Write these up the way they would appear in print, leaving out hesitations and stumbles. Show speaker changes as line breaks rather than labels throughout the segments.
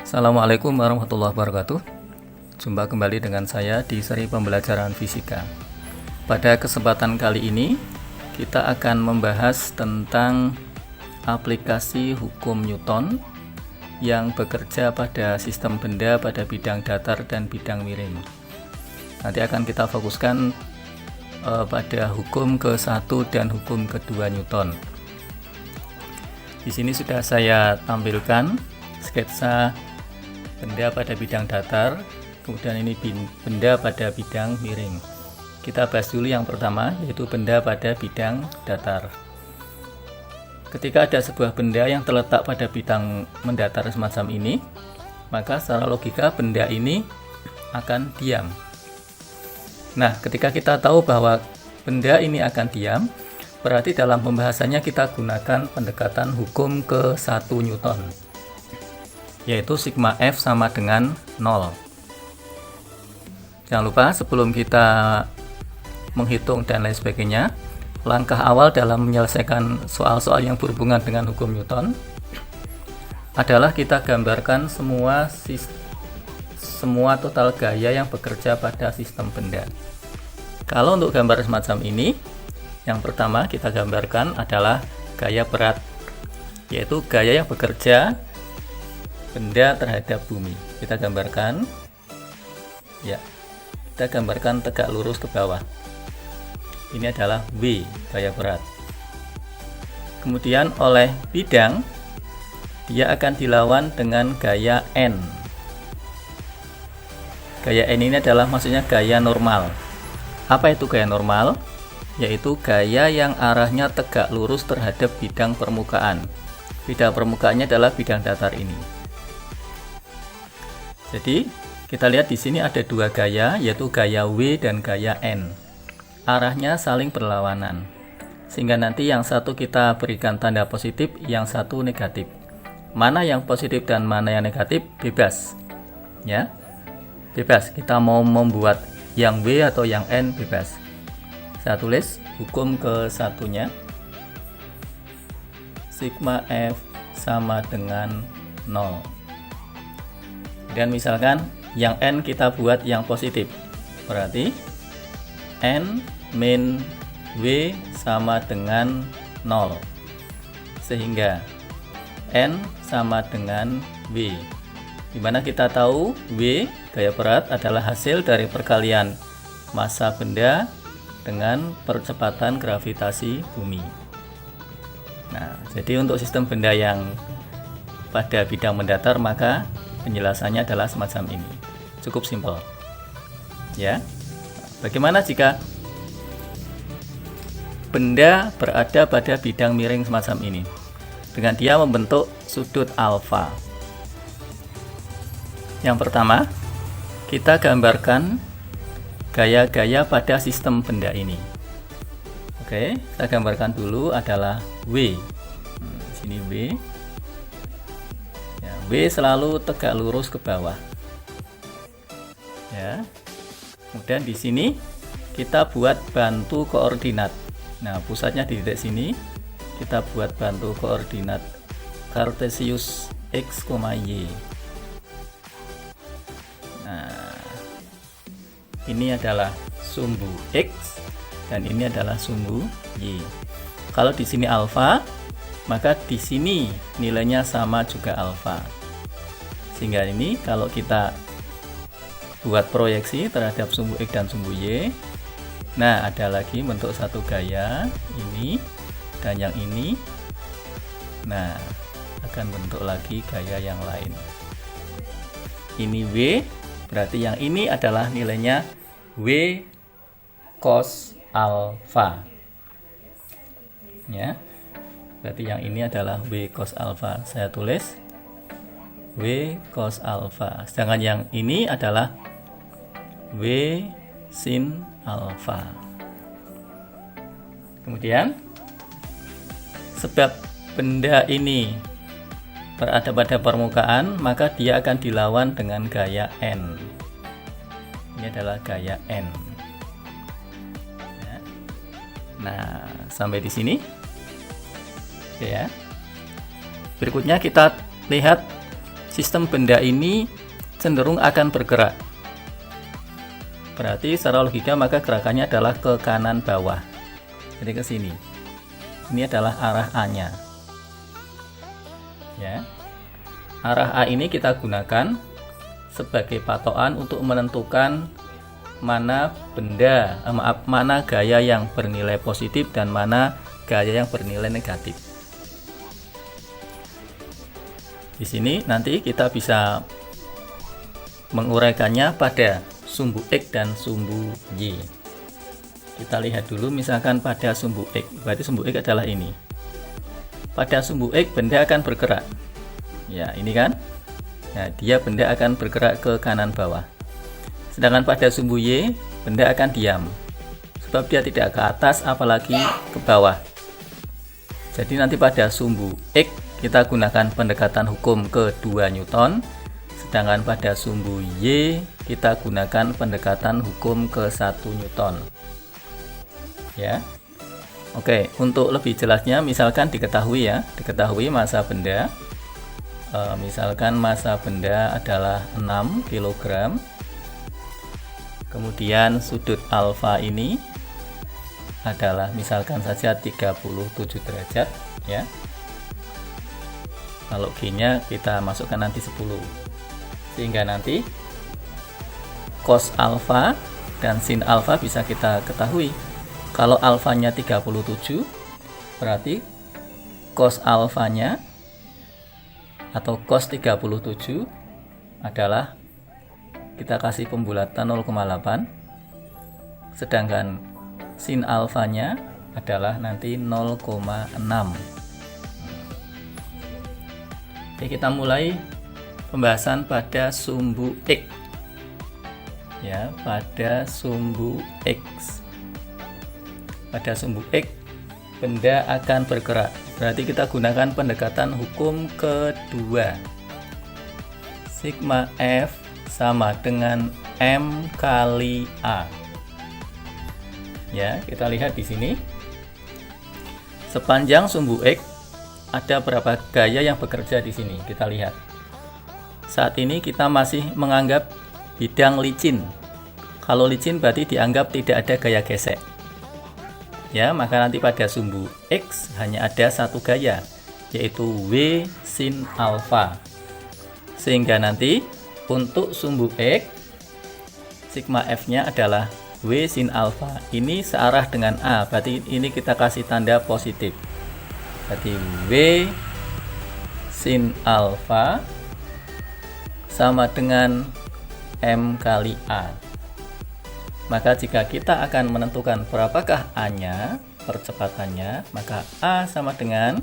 Assalamualaikum warahmatullahi wabarakatuh. Jumpa kembali dengan saya di seri pembelajaran fisika. Pada kesempatan kali ini kita akan membahas tentang aplikasi hukum Newton yang bekerja pada sistem benda pada bidang datar dan bidang miring. Nanti akan kita fokuskan pada hukum ke-1 dan hukum kedua Newton. Di sini sudah saya tampilkan sketsa benda pada bidang datar, kemudian ini benda pada bidang miring. Kita bahas dulu yang pertama, yaitu benda pada bidang datar. Ketika ada sebuah benda yang terletak pada bidang mendatar semacam ini, maka secara logika benda ini akan diam. Nah, ketika kita tahu bahwa benda ini akan diam, berarti dalam pembahasannya kita gunakan pendekatan hukum ke-1 Newton, yaitu sigma F sama dengan 0. Jangan lupa sebelum kita menghitung dan lain sebagainya, langkah awal dalam menyelesaikan soal-soal yang berhubungan dengan hukum Newton adalah kita gambarkan semua total gaya yang bekerja pada sistem benda. Kalau untuk gambar semacam ini, yang pertama kita gambarkan adalah gaya berat, yaitu gaya yang bekerja benda terhadap bumi. Kita gambarkan, ya, kita gambarkan tegak lurus ke bawah. Ini adalah W, gaya berat. Kemudian oleh bidang, dia akan dilawan dengan gaya N. Gaya N ini adalah maksudnya gaya normal. Apa itu gaya normal? Yaitu gaya yang arahnya tegak lurus terhadap bidang permukaan. Bidang permukaannya adalah bidang datar ini. Jadi, kita lihat di sini ada dua gaya, yaitu gaya W dan gaya N. Arahnya saling berlawanan, sehingga nanti yang satu kita berikan tanda positif, yang satu negatif. Mana yang positif dan mana yang negatif bebas, ya, bebas. Kita mau membuat yang W atau yang N bebas. Saya tulis hukum ke-1-nya, sigma F sama dengan 0. Dan misalkan yang N kita buat yang positif, berarti N min W sama dengan 0, sehingga N sama dengan W, dimana kita tahu W, gaya berat, adalah hasil dari perkalian massa benda dengan percepatan gravitasi bumi. Nah, jadi untuk sistem benda yang pada bidang mendatar, maka penjelasannya adalah semacam ini, cukup simpel, ya. Bagaimana jika benda berada pada bidang miring semacam ini, dengan dia membentuk sudut alfa? Yang pertama, kita gambarkan gaya-gaya pada sistem benda ini. Oke, saya gambarkan dulu adalah W. Sini W. W selalu tegak lurus ke bawah, ya. Kemudian di sini kita buat bantu koordinat. Nah, pusatnya di titik sini. Kita buat bantu koordinat Cartesius x, y. Nah, ini adalah sumbu x dan ini adalah sumbu y. Kalau di sini alfa, maka di sini nilainya sama juga alfa. Sehingga ini kalau kita buat proyeksi terhadap sumbu X dan sumbu Y, nah ada lagi bentuk satu gaya ini dan yang ini, nah akan bentuk lagi gaya yang lain. Ini W, berarti yang ini adalah nilainya W cos alfa, ya. Berarti yang ini adalah W cos alfa. Saya tulis W cos alfa. Sedangkan yang ini adalah W sin alfa. Kemudian, sebab benda ini berada pada permukaan, maka dia akan dilawan dengan gaya N. Ini adalah gaya N. Ya. Nah, sampai di sini. Oke ya. Berikutnya kita lihat sistem benda ini cenderung akan bergerak. Berarti secara logika maka gerakannya adalah ke kanan bawah. Jadi ke sini. Ini adalah arah A-nya. Ya. Arah A ini kita gunakan sebagai patokan untuk menentukan mana mana gaya yang bernilai positif dan mana gaya yang bernilai negatif. Di sini nanti kita bisa menguraikannya pada sumbu X dan sumbu Y. Kita lihat dulu misalkan pada sumbu X, berarti sumbu X adalah ini. Pada sumbu X benda akan bergerak. Ya, ini kan? Nah, dia benda akan bergerak ke kanan bawah. Sedangkan pada sumbu Y, benda akan diam. Sebab dia tidak ke atas apalagi ke bawah. Jadi nanti pada sumbu X kita gunakan pendekatan hukum ke 2 Newton, sedangkan pada sumbu Y kita gunakan pendekatan hukum ke 1 Newton. Ya. Oke, untuk lebih jelasnya misalkan diketahui massa benda. Misalkan massa benda adalah 6 kg. Kemudian sudut alfa ini adalah misalkan saja 37 derajat, ya. Kalau G-nya kita masukkan nanti 10. Sehingga nanti cos alfa dan sin alfa bisa kita ketahui. Kalau alfanya 37, berarti cos alfanya atau cos 37 adalah kita kasih pembulatan 0,8. Sedangkan sin alfanya adalah nanti 0,6. Oke, kita mulai pembahasan pada sumbu X. Ya, pada sumbu X. Pada sumbu X, benda akan bergerak. Berarti kita gunakan pendekatan hukum kedua. Sigma F sama dengan M kali A. Ya, kita lihat di sini. Sepanjang sumbu X ada berapa gaya yang bekerja di sini? Kita lihat. Saat ini kita masih menganggap bidang licin. Kalau licin berarti dianggap tidak ada gaya gesek. Ya, maka nanti pada sumbu X hanya ada satu gaya, yaitu W sin alfa. Sehingga nanti untuk sumbu X, sigma F-nya adalah W sin alfa. Ini searah dengan A, berarti ini kita kasih tanda positif. Berarti W sin alfa sama dengan M kali A. Maka jika kita akan menentukan berapakah A-nya, percepatannya, maka A sama dengan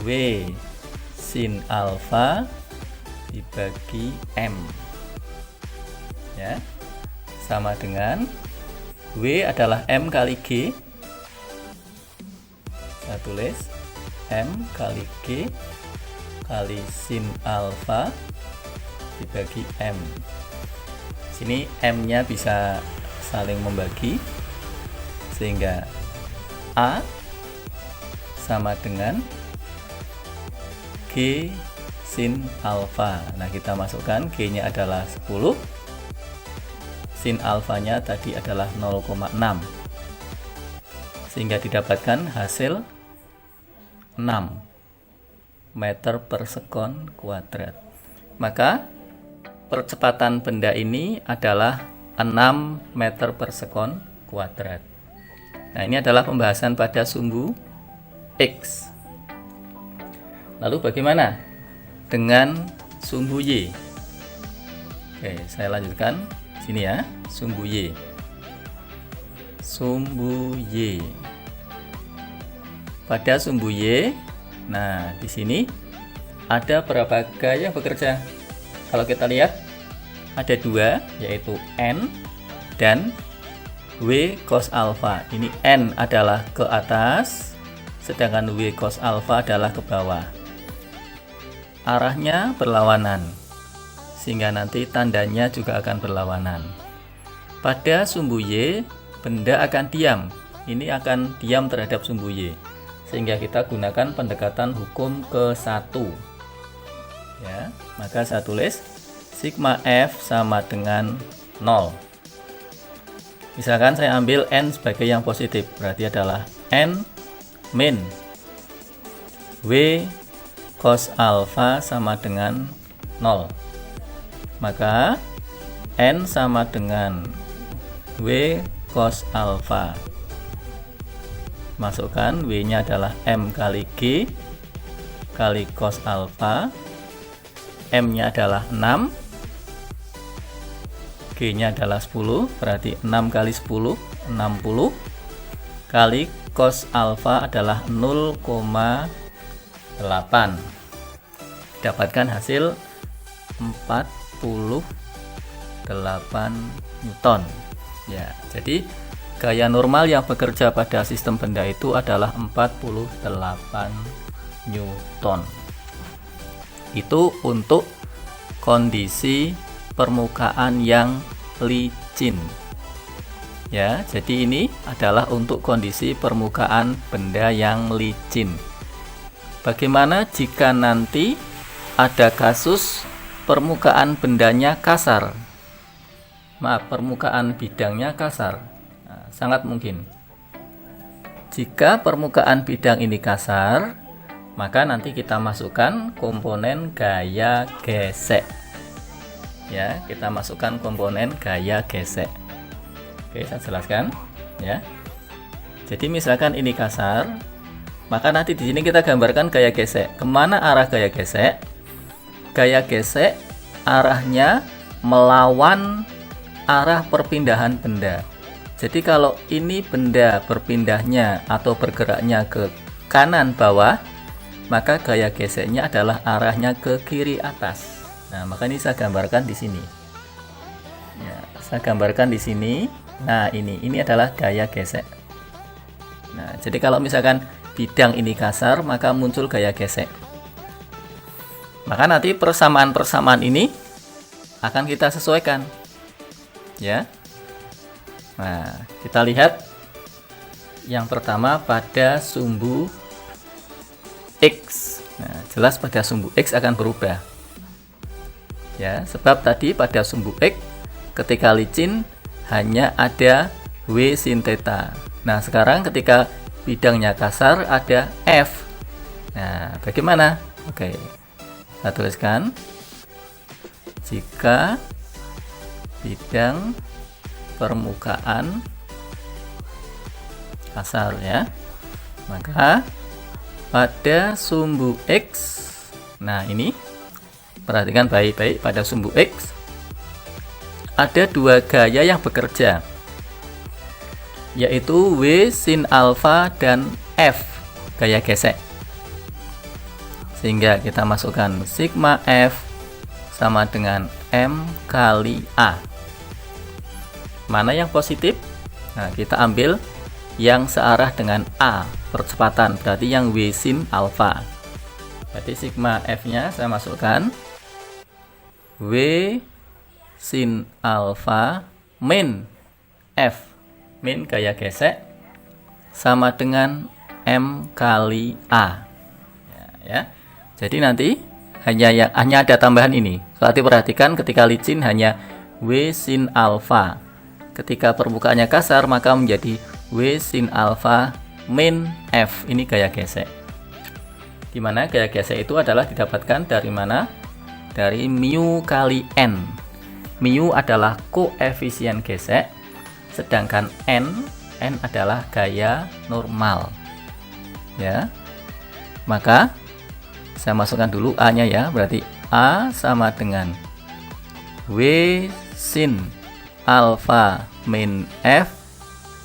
W sin alfa dibagi M. Ya. Sama dengan W adalah M kali G. Saya tulis M kali G kali sin alfa dibagi M. Sini M-nya bisa saling membagi sehingga A sama dengan G sin alfa. Nah, kita masukkan G-nya adalah 10, sin alfanya tadi adalah 0,6, sehingga didapatkan hasil 6 meter per sekon kuadrat. Maka percepatan benda ini adalah 6 meter per sekon kuadrat. Nah, ini adalah pembahasan pada sumbu X. Lalu bagaimana dengan sumbu Y? Oke, saya lanjutkan sini ya, sumbu Y. Sumbu Y. Pada sumbu Y, nah di sini ada berapa gaya bekerja? Kalau kita lihat ada 2, yaitu N dan W cos alfa. Ini N adalah ke atas, sedangkan W cos alfa adalah ke bawah. Arahnya berlawanan, sehingga nanti tandanya juga akan berlawanan. Pada sumbu Y, benda akan diam. Ini akan diam terhadap sumbu Y, sehingga kita gunakan pendekatan hukum ke 1. Ya, maka saya tulis sigma F sama dengan 0. Misalkan saya ambil N sebagai yang positif, berarti adalah N min W cos alpha sama dengan 0. Maka N sama dengan W cos alpha. Masukkan W nya adalah M kali G kali cos alpha. M nya adalah 6, G nya adalah 10, berarti 6 kali 10 60 kali cos alpha adalah 0,8. Dapatkan hasil 48 Newton. Ya, jadi gaya normal yang bekerja pada sistem benda itu adalah 48 Newton. Itu untuk kondisi permukaan yang licin. Ya, jadi ini adalah untuk kondisi permukaan benda yang licin. Bagaimana jika nanti ada kasus permukaan bendanya kasar? Maaf, permukaan bidangnya kasar. Nah, sangat mungkin. Jika permukaan bidang ini kasar, maka nanti kita masukkan komponen gaya gesek. Ya, kita masukkan komponen gaya gesek. Oke, saya jelaskan ya. Jadi misalkan ini kasar, maka nanti di sini kita gambarkan gaya gesek. Kemana arah gaya gesek? Gaya gesek arahnya melawan arah perpindahan benda. Jadi kalau ini benda berpindahnya atau bergeraknya ke kanan bawah, maka gaya geseknya adalah arahnya ke kiri atas. Nah, maka ini saya gambarkan di sini. Ya, saya gambarkan di sini. Nah, ini adalah gaya gesek. Nah, jadi kalau misalkan bidang ini kasar, maka muncul gaya gesek. Maka nanti persamaan-persamaan ini akan kita sesuaikan. Ya. Nah, kita lihat yang pertama pada sumbu X. Nah, jelas pada sumbu X akan berubah. Ya, sebab tadi pada sumbu X ketika licin hanya ada W sin theta. Nah, sekarang ketika bidangnya kasar ada F. Nah, bagaimana? Oke. Saya tuliskan jika bidang permukaan kasar ya, maka pada sumbu X, nah ini perhatikan baik-baik, pada sumbu X ada dua gaya yang bekerja, yaitu W sin alpha dan F gaya gesek. Sehingga kita masukkan sigma F sama dengan M kali A. Mana yang positif? Nah, kita ambil yang searah dengan A, percepatan, berarti yang W sin alpha. Jadi sigma F-nya saya masukkan W sin alpha min F, min gaya gesek, sama dengan M kali A. Ya. Jadi nanti hanya ada tambahan ini. Kalau diperhatikan ketika licin hanya W sin alpha. Ketika permukaannya kasar maka menjadi W sin alpha min F. Ini gaya gesek. Di mana gaya gesek itu adalah didapatkan dari mana? Dari mu kali N. Mu adalah koefisien gesek, sedangkan N adalah gaya normal. Ya. Maka saya masukkan dulu A-nya ya, berarti A sama dengan W sin alpha min F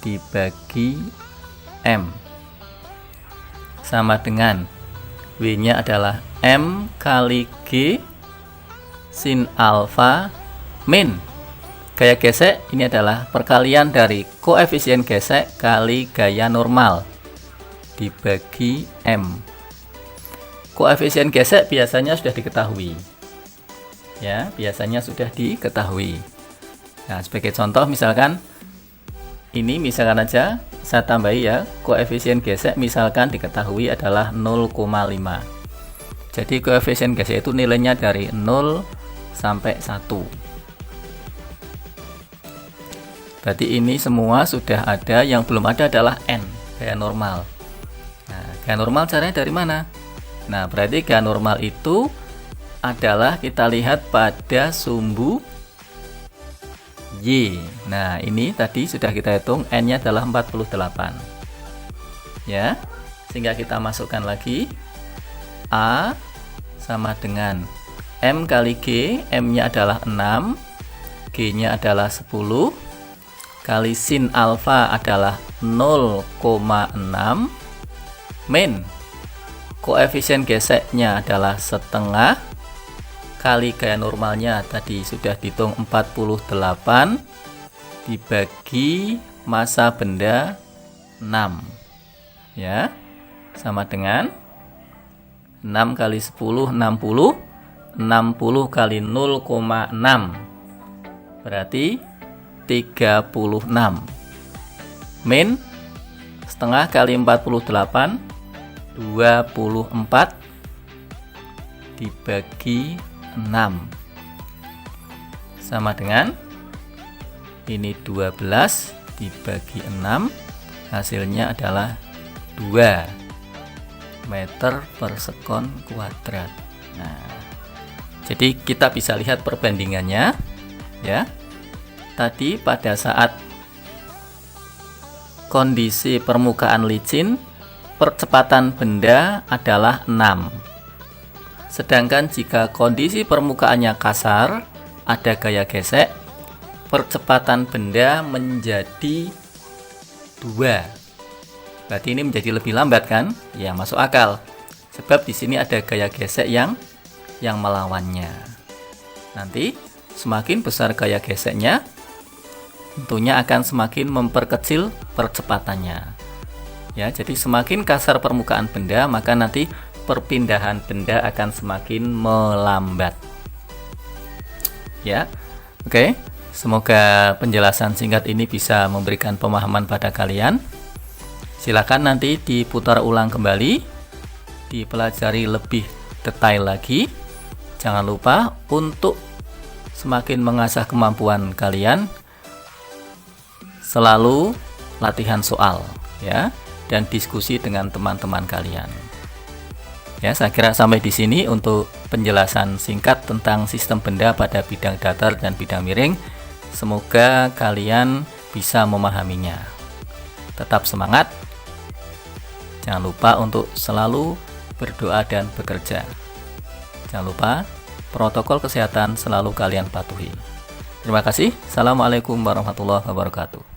dibagi M, sama dengan W-nya adalah M kali G sin alpha min gaya gesek. Ini adalah perkalian dari koefisien gesek kali gaya normal dibagi M. Koefisien gesek biasanya sudah diketahui. Ya, biasanya sudah diketahui. Nah, sebagai contoh misalkan ini misalkan aja saya tambahi ya, koefisien gesek misalkan diketahui adalah 0,5. Jadi koefisien gesek itu nilainya dari 0 sampai 1. Berarti ini semua sudah ada, yang belum ada adalah N, gaya normal. Nah, gaya normal caranya dari mana? Nah, berarti gaya normal itu adalah kita lihat pada sumbu Y. Nah, ini tadi sudah kita hitung, N-nya adalah 48. Ya, sehingga kita masukkan lagi A sama dengan M kali G, M-nya adalah 6, G-nya adalah 10, kali sin alfa adalah 0,6, min koefisien geseknya adalah setengah, kali gaya normalnya tadi sudah dihitung 48, dibagi massa benda 6. Ya, sama dengan 6 kali 10, 60. 60 kali 0,6 berarti 36. Min setengah kali 48, 24 dibagi 6 sama dengan ini 12 dibagi 6, hasilnya adalah 2 meter per sekon kuadrat. Nah, jadi kita bisa lihat perbandingannya ya. Tadi pada saat kondisi permukaan licin, percepatan benda adalah 6. Sedangkan jika kondisi permukaannya kasar, ada gaya gesek, percepatan benda menjadi 2. Berarti ini menjadi lebih lambat kan? Ya, masuk akal. Sebab di sini ada gaya gesek yang melawannya. Nanti semakin besar gaya geseknya, tentunya akan semakin memperkecil percepatannya. Ya, jadi semakin kasar permukaan benda, maka nanti perpindahan benda akan semakin melambat. Ya. Oke. Semoga penjelasan singkat ini bisa memberikan pemahaman pada kalian. Silakan nanti diputar ulang kembali, dipelajari lebih detail lagi. Jangan lupa untuk semakin mengasah kemampuan kalian, selalu latihan soal ya, dan diskusi dengan teman-teman kalian. Ya, saya kira sampai di sini untuk penjelasan singkat tentang sistem benda pada bidang datar dan bidang miring. Semoga kalian bisa memahaminya. Tetap semangat. Jangan lupa untuk selalu berdoa dan bekerja. Jangan lupa protokol kesehatan selalu kalian patuhi. Terima kasih. Assalamualaikum warahmatullahi wabarakatuh.